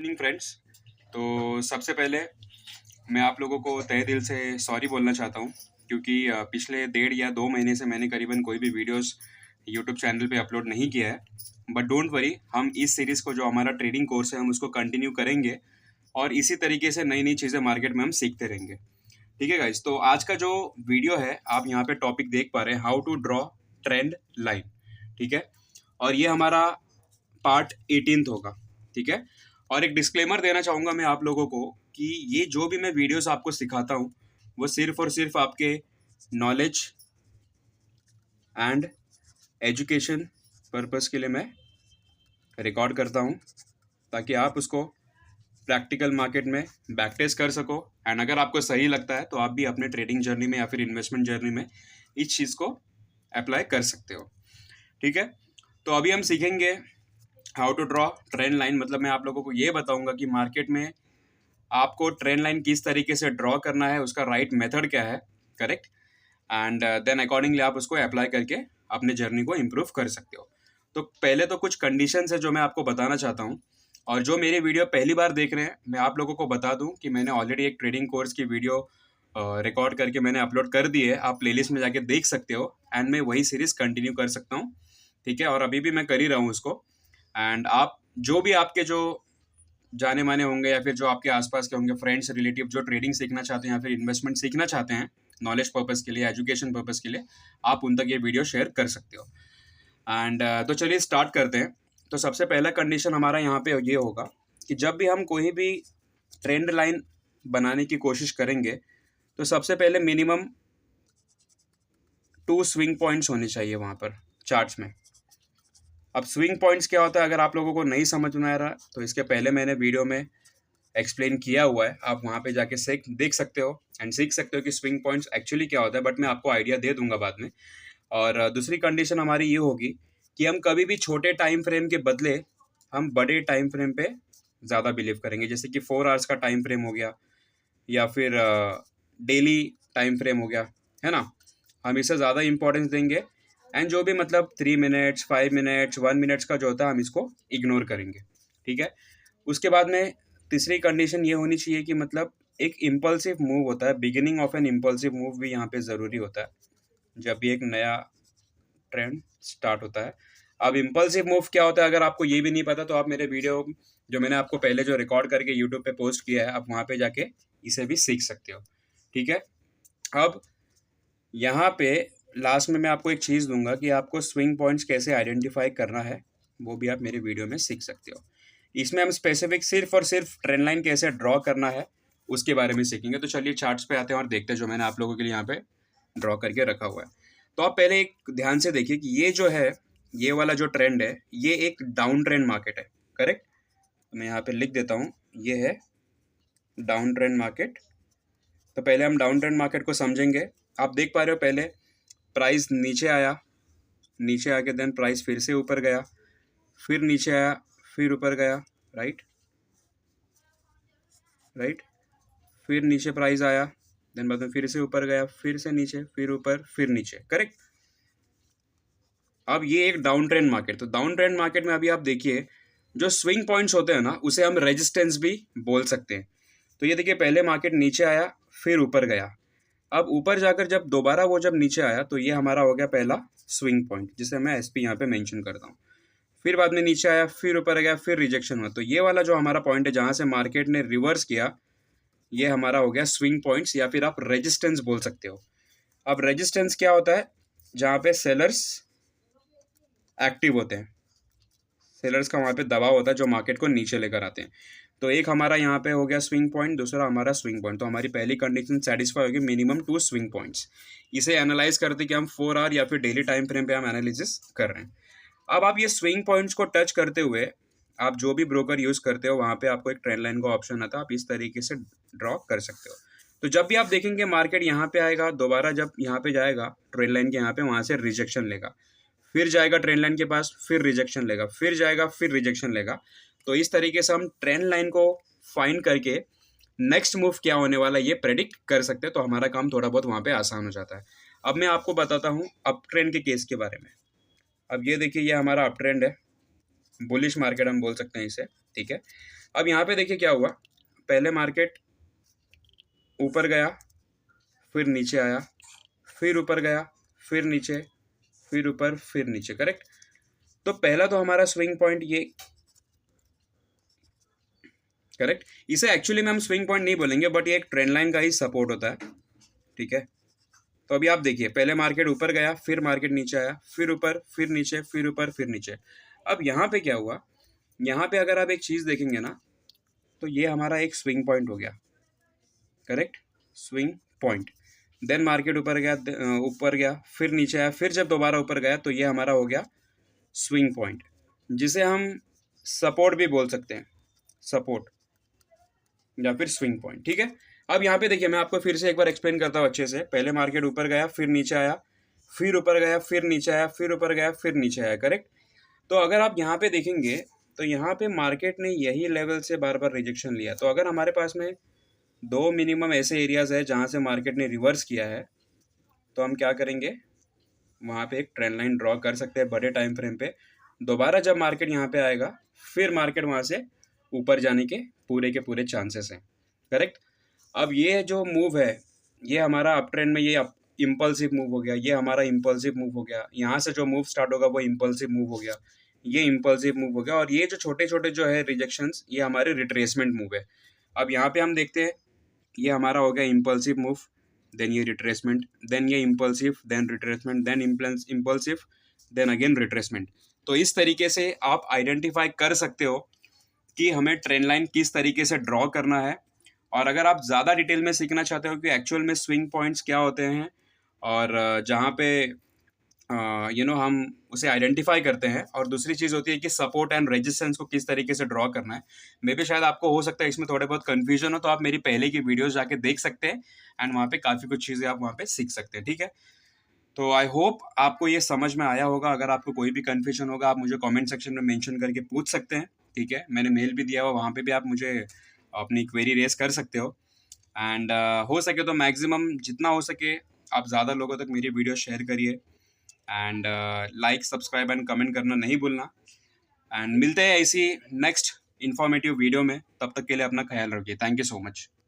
Evening friends. तो सबसे पहले मैं आप लोगों को तहे दिल से सॉरी बोलना चाहता हूँ, क्योंकि पिछले 1.5 या 2 महीने से मैंने करीबन कोई भी वीडियोस यूट्यूब चैनल पे अपलोड नहीं किया है। बट डोंट वरी, हम इस सीरीज़ को, जो हमारा ट्रेडिंग कोर्स है, हम उसको कंटिन्यू करेंगे और इसी तरीके से नई नई चीज़ें मार्केट में हम सीखते रहेंगे। ठीक है गाइज, तो आज का जो वीडियो है, आप यहाँ पे टॉपिक देख पा रहे हैं, how to draw trend line. ठीक है, और ये हमारा पार्ट 18 होगा। ठीक है, और एक डिस्क्लेमर देना चाहूँगा मैं आप लोगों को कि ये जो भी मैं वीडियोस आपको सिखाता हूँ, वो सिर्फ और सिर्फ आपके नॉलेज एंड एजुकेशन पर्पस के लिए मैं रिकॉर्ड करता हूँ, ताकि आप उसको प्रैक्टिकल मार्केट में बैक टेस्ट कर सको। एंड अगर आपको सही लगता है तो आप भी अपने ट्रेडिंग जर्नी में या फिर इन्वेस्टमेंट जर्नी में इस चीज़ को अप्लाई कर सकते हो। ठीक है, तो अभी हम सीखेंगे how to draw trend line. मतलब मैं आप लोगों को ये बताऊंगा कि मार्केट में आपको ट्रेंड लाइन किस तरीके से ड्रॉ करना है, उसका राइट मेथड क्या है, करेक्ट, एंड देन अकॉर्डिंगली आप उसको अप्लाई करके अपने जर्नी को इम्प्रूव कर सकते हो। तो पहले तो कुछ कंडीशंस है जो मैं आपको बताना चाहता हूँ, और जो मेरे वीडियो पहली बार देख रहे हैं, मैं आप लोगों को बता दूं कि मैंने ऑलरेडी एक ट्रेडिंग कोर्स की वीडियो रिकॉर्ड करके मैंने अपलोड कर दी है। आप प्लेलिस्ट में जाके देख सकते हो, एंड मैं वही सीरीज़ कंटिन्यू कर सकता हूँ। ठीक है, और अभी भी मैं कर ही रहा हूँ उसको। एंड आप जो भी आपके जो जाने माने होंगे या फिर जो आपके आसपास के होंगे फ्रेंड्स रिलेटिव, जो ट्रेडिंग सीखना चाहते हैं या फिर इन्वेस्टमेंट सीखना चाहते हैं नॉलेज पर्पज़ के लिए, एजुकेशन पर्पज़ के लिए, आप उन तक ये वीडियो शेयर कर सकते हो। एंड तो चलिए स्टार्ट करते हैं। तो सबसे पहला कंडीशन हमारा यहाँ पे ये होगा कि जब भी हम कोई भी ट्रेंड लाइन बनाने की कोशिश करेंगे, तो सबसे पहले मिनिमम 2 स्विंग पॉइंट्स होने चाहिए वहाँ पर चार्ट्स में। अब स्विंग पॉइंट्स क्या होता है, अगर आप लोगों को नहीं समझ में आ रहा तो इसके पहले मैंने वीडियो में एक्सप्लेन किया हुआ है, आप वहाँ पे जाके देख सकते हो एंड सीख सकते हो कि स्विंग पॉइंट्स एक्चुअली क्या होता है। बट मैं आपको आइडिया दे दूंगा बाद में। और दूसरी कंडीशन हमारी ये होगी कि हम कभी भी छोटे टाइम फ्रेम के बदले हम बड़े टाइम फ्रेम पे ज़्यादा बिलीव करेंगे, जैसे कि 4 आवर्स का टाइम फ्रेम हो गया या फिर डेली टाइम फ्रेम हो गया, है ना। हम इसे ज़्यादा इंपॉर्टेंस देंगे, एंड जो भी मतलब 3 मिनट्स 5 मिनट्स 1 मिनट्स का जो होता है, हम इसको इग्नोर करेंगे। ठीक है, उसके बाद में तीसरी कंडीशन ये होनी चाहिए कि मतलब एक इम्पल्सिव मूव होता है, beginning of N impulsive move भी यहाँ पे ज़रूरी होता है जब भी एक नया ट्रेंड स्टार्ट होता है। अब इम्पल्सिव मूव क्या होता है, अगर आपको ये भी नहीं पता तो आप मेरे वीडियो जो मैंने आपको पहले जो रिकॉर्ड करके यूट्यूब पे पोस्ट किया है, आप वहाँ पे जाके इसे भी सीख सकते हो। ठीक है, अब यहाँ पे लास्ट में मैं आपको एक चीज़ दूंगा कि आपको स्विंग पॉइंट्स कैसे आइडेंटिफाई करना है, वो भी आप मेरे वीडियो में सीख सकते हो। इसमें हम स्पेसिफिक सिर्फ और सिर्फ ट्रेंड लाइन कैसे ड्रॉ करना है उसके बारे में सीखेंगे। तो चलिए चार्ट्स पे आते हैं और देखते हैं जो मैंने आप लोगों के लिए यहाँ पे ड्रॉ करके रखा हुआ है। तो आप पहले एक ध्यान से देखिए कि ये जो है, ये वाला जो ट्रेंड है, ये एक डाउन ट्रेंड मार्केट है, करेक्ट। तो मैं यहाँ पे लिख देता हूँ, ये है डाउन ट्रेंड मार्केट। तो पहले हम डाउन ट्रेंड मार्केट को समझेंगे। आप देख पा रहे हो, पहले प्राइस नीचे आया, नीचे आके देन प्राइस फिर से ऊपर गया, फिर नीचे आया, फिर ऊपर गया, राइट, फिर नीचे प्राइस आया, देन बाद में फिर से ऊपर गया, फिर से नीचे, फिर ऊपर, फिर नीचे, करेक्ट। अब ये एक डाउन ट्रेंड मार्केट। तो डाउन ट्रेंड मार्केट में अभी आप देखिए, जो स्विंग पॉइंट्स होते हैं ना, उसे हम रेजिस्टेंस भी बोल सकते हैं। तो ये देखिए, पहले मार्केट नीचे आया, फिर ऊपर गया। अब ऊपर जाकर जब दोबारा वो जब नीचे आया, तो ये हमारा हो गया पहला स्विंग पॉइंट, जिसे मैं SP यहाँ पे मेंशन करता हूँ। फिर बाद में नीचे आया, फिर ऊपर गया, फिर रिजेक्शन हुआ। तो ये वाला जो हमारा पॉइंट है, जहाँ से मार्केट ने रिवर्स किया, ये हमारा हो गया स्विंग पॉइंट्स, या फिर आप रेजिस्टेंस बोल सकते हो। अब रेजिस्टेंस क्या होता है, जहाँ पे सेलर्स एक्टिव होते हैं, सेलर्स का वहाँ पे दबाव होता है जो मार्केट को नीचे लेकर आते हैं। तो एक हमारा यहाँ पे हो गया स्विंग पॉइंट, दूसरा हमारा स्विंग पॉइंट। तो हमारी पहली कंडीशन सेटिस्फाई होगी, मिनिमम 2 स्विंग पॉइंट्स। इसे एनालाइज करते कि हम 4 आवर या फिर डेली टाइम फ्रेम पे हम एनालिसिस कर रहे हैं। अब आप ये स्विंग पॉइंट्स को टच करते हुए, आप जो भी ब्रोकर यूज़ करते हो, वहाँ पे आपको एक ट्रेंड लाइन का ऑप्शन आता है, आप इस तरीके से ड्रॉ कर सकते हो। तो जब भी आप देखेंगे मार्केट यहाँ पे आएगा, दोबारा जब यहाँ पे जाएगा ट्रेंड लाइन के यहाँ पे, वहाँ से रिजेक्शन लेगा, फिर जाएगा ट्रेंड लाइन के पास, फिर रिजेक्शन लेगा, फिर जाएगा, फिर रिजेक्शन लेगा। तो इस तरीके से हम ट्रेंड लाइन को फाइंड करके नेक्स्ट मूव क्या होने वाला है ये प्रेडिक्ट कर सकते हैं। तो हमारा काम थोड़ा बहुत वहाँ पे आसान हो जाता है। अब मैं आपको बताता हूँ अप ट्रेंड के केस के बारे में। अब ये देखिए, ये हमारा अप ट्रेंड है, बुलिश मार्केट हम बोल सकते हैं इसे। ठीक है, अब यहाँ पे देखिए क्या हुआ, पहले मार्केट ऊपर गया, फिर नीचे आया, फिर ऊपर गया, फिर नीचे, फिर ऊपर, फिर नीचे, करेक्ट। तो पहला तो हमारा स्विंग पॉइंट ये, करेक्ट। इसे एक्चुअली में हम स्विंग पॉइंट नहीं बोलेंगे, बट ये एक ट्रेंड लाइन का ही सपोर्ट होता है, ठीक है। तो अभी आप देखिए, पहले मार्केट ऊपर गया, फिर मार्केट नीचे आया, फिर ऊपर, फिर नीचे, फिर ऊपर, फिर नीचे। अब यहाँ पे क्या हुआ, यहाँ पे अगर आप एक चीज़ देखेंगे ना, तो ये हमारा एक स्विंग पॉइंट हो गया, correct, swing point. Then market ऊपर गया, ऊपर गया, फिर नीचे आया, फिर जब दोबारा ऊपर गया तो ये हमारा हो गया स्विंग पॉइंट, जिसे हम सपोर्ट भी बोल सकते हैं, सपोर्ट या फिर स्विंग पॉइंट, ठीक है। अब यहाँ पे देखिए, मैं आपको फिर से एक बार एक्सप्लेन करता हूँ अच्छे से। पहले मार्केट ऊपर गया, फिर नीचे आया, फिर ऊपर गया, फिर नीचे आया, फिर ऊपर गया, फिर नीचे आया, करेक्ट। तो अगर आप यहाँ पे देखेंगे तो यहाँ पे मार्केट ने यही लेवल से बार बार रिजेक्शन लिया। तो अगर हमारे पास में दो मिनिमम ऐसे एरियाज है जहाँ से मार्केट ने रिवर्स किया है, तो हम क्या करेंगे, वहाँ पे एक ट्रेंड लाइन ड्रॉ कर सकते हैं बड़े टाइम फ्रेम पे। दोबारा जब मार्केट यहाँ पे आएगा, फिर मार्केट वहाँ से ऊपर जाने के पूरे चांसेस हैं, करेक्ट। अब ये जो मूव है, ये हमारा अप ट्रेंड में ये इम्पल्सिव मूव हो गया, ये हमारा इम्पल्सिव मूव हो गया। यहाँ से जो मूव स्टार्ट होगा वो इम्पल्सिव मूव हो गया, ये इम्पल्सिव मूव हो गया, और ये जो छोटे छोटे जो है रिजेक्शंस, ये हमारे रिट्रेसमेंट मूव है। अब यहाँ पे हम देखते हैं, ये हमारा हो गया इम्पल्सिव मूव, देन ये रिट्रेसमेंट, देन ये impulsive, then retracement, then impulsive, then again retracement. तो इस तरीके से आप आइडेंटिफाई कर सकते हो कि हमें ट्रेंड लाइन किस तरीके से ड्रॉ करना है। और अगर आप ज़्यादा डिटेल में सीखना चाहते हो कि एक्चुअल में स्विंग पॉइंट्स क्या होते हैं, और जहाँ पे हम उसे आइडेंटिफाई करते हैं, और दूसरी चीज़ होती है कि सपोर्ट एंड रेजिस्टेंस को किस तरीके से ड्रॉ करना है। मे भी शायद आपको हो सकता है इसमें थोड़े बहुत कन्फ्यूजन हो, तो आप मेरी पहले की वीडियोज़ जाके देख सकते हैं, एंड वहाँ पे काफ़ी कुछ चीज़ें आप वहाँ पे सीख सकते हैं, ठीक है। तो आई होप आपको ये समझ में आया होगा। अगर आपको कोई भी कन्फ्यूजन होगा, आप मुझे कमेंट सेक्शन में मेंशन करके पूछ सकते हैं, ठीक है। मैंने मेल भी दिया हुआ, वहाँ पे भी आप मुझे अपनी क्वेरी रेस कर सकते हो। एंड हो सके तो मैक्सिमम जितना हो सके आप ज़्यादा लोगों तक मेरी वीडियो शेयर करिए, and like, subscribe and comment करना नहीं भूलना। एंड मिलते हैं ऐसी नेक्स्ट इन्फॉर्मेटिव वीडियो में, तब तक के लिए अपना ख्याल रखिए। Thank you so much.